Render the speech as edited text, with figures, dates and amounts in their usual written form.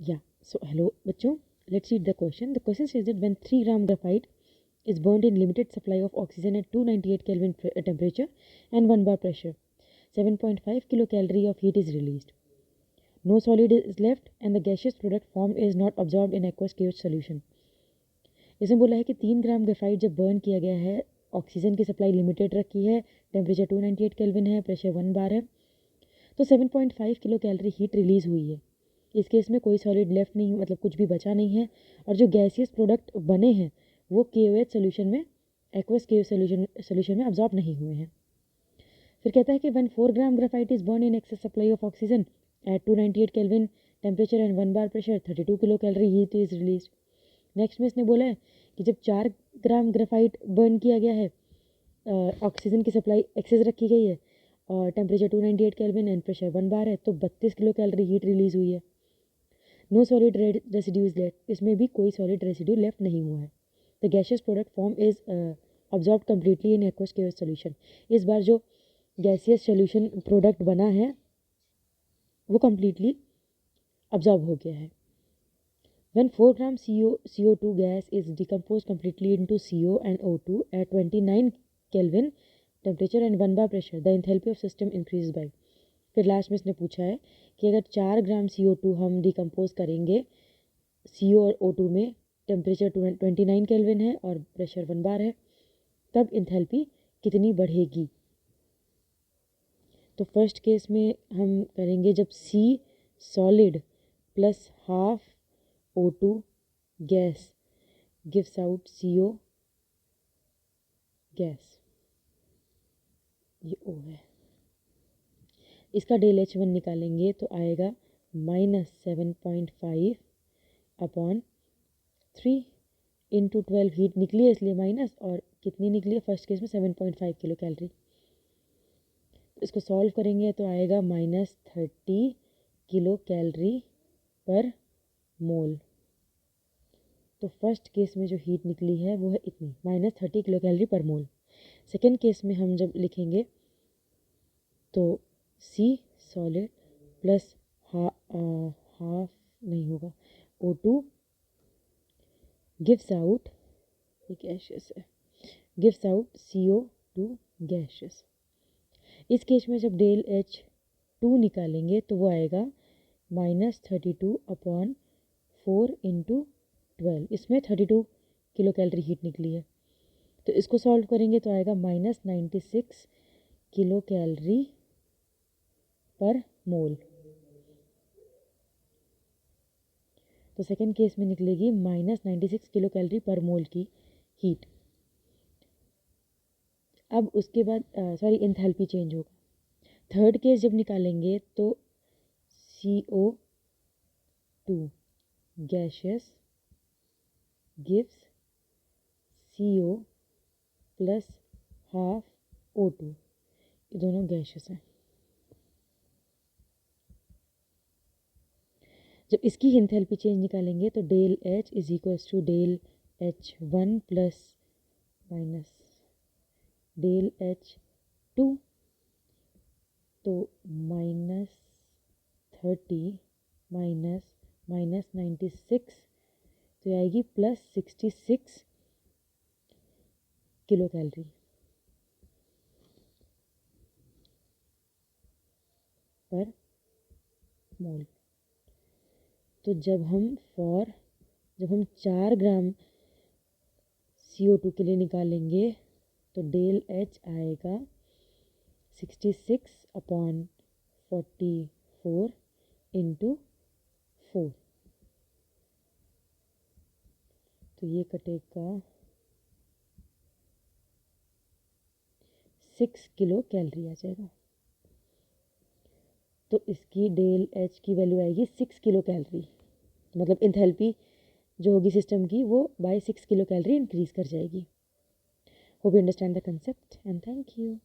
Yeah, so hello बच्चों, let's read the question. The question says that when 3 gram graphite is burned in limited supply of oxygen at 298 Kelvin temperature and 1 bar pressure, 7.5 kilocalorie of heat is released. No solid is left and the gaseous product formed is not absorbed in aqueous KOH solution. इसमें बोला है कि 3 ग्राम graphite जब burn किया गया है, oxygen की supply limited रखी है, टेम्परेचर 298 केल्विन है, प्रेशर 1 बार है, तो 7.5 किलो कैलोरी हीट रिलीज़ हुई है. इस केस में कोई सॉलिड लेफ्ट नहीं, मतलब कुछ भी बचा नहीं है, और जो गैसियस प्रोडक्ट बने हैं वो KOH सोल्यूशन में, एक्वस KOH सोल्यूशन में अब्जॉर्ब नहीं हुए हैं. फिर कहता है कि when 4 gram graphite is burn in excess supply of oxygen at 298 kelvin temperature and 1 bar pressure, 32 kilo calorie heat is release. Next में इसने बोला है कि जब 4 ग्राम ग्रेफाइट बर्न किया गया है, ऑक्सीजन की सप्लाई एक्सेस रखी गई है और temperature 298 kelvin and pressure 1 bar है, तो 32 किलो कैलोरी हीट रिलीज हुई है. No solid residue is left, इसमें भी कोई सॉलिड रेसिड्यू लेफ्ट नहीं हुआ है. The gaseous product form is absorb completely in aqueous KOH solution. इस बार जो गैसियस सोल्यूशन प्रोडक्ट बना है वो कम्प्लीटली अब्जॉर्ब हो गया है. When 4 gram CO2 gas is decomposed completely into CO and O2 at 29 Kelvin temperature and 1 bar pressure, the enthalpy of system increases by. फिर लास्ट में इसने पूछा है कि अगर 4 ग्राम CO2 हम डिकम्पोज करेंगे CO और O2 में, टेम्परेचर 29 केल्विन है और प्रेशर 1 बार है, तब इंथैल्पी कितनी बढ़ेगी. तो फर्स्ट केस में हम करेंगे जब C solid plus half O2 gas gives out CO gas, ये O है. इसका डेल H1 निकालेंगे तो आएगा -7.5 अपॉन 3 इंटू 12. हीट निकली है इसलिए माइनस, और कितनी निकली है फर्स्ट केस में 7.5 किलो कैलोरी. इसको सॉल्व करेंगे तो आएगा -30 किलो कैलोरी पर मोल. तो फर्स्ट केस में जो हीट निकली है वो है इतनी, -30 किलो कैलोरी पर मोल. सेकेंड केस में हम जब लिखेंगे तो C सॉलिड प्लस हाफ नहीं होगा, O2 गिव्स आउट, ये गैशियस है, गिव्स आउट CO2 गैशियस. इस केस में जब डेल H2 निकालेंगे तो वो आएगा -32 अपॉन 4 इंटू 12. इसमें 32 किलो कैलोरी हीट निकली है, तो इसको सॉल्व करेंगे तो आएगा -96 किलो कैलोरी पर मोल. तो सेकेंड केस में निकलेगी -96 किलो कैलोरी पर मोल की हीट. अब उसके बाद एंथैल्पी चेंज होगा. थर्ड केस जब निकालेंगे तो CO2 gaseous gives CO plus half O2, ये दोनों गैशियस हैं. जब इसकी एंथैल्पी चेंज निकालेंगे तो del H is equals to del H1 plus minus del H2, तो -30 माइनस -96, तो आएगी +66 किलो कैलोरी पर मोल. तो जब हम 4 ग्राम CO2 के लिए निकालेंगे तो डेल H आएगा 66 अपॉन 44 इंटू 4, तो ये कटेगा 6 किलो कैलोरी आ जाएगा. तो इसकी डेल H की वैल्यू आएगी 6 किलो कैलोरी, मतलब एंथैल्पी जो होगी सिस्टम की वो बाय 6 किलो कैलोरी इंक्रीज कर जाएगी. Hope you understand the concept and thank you.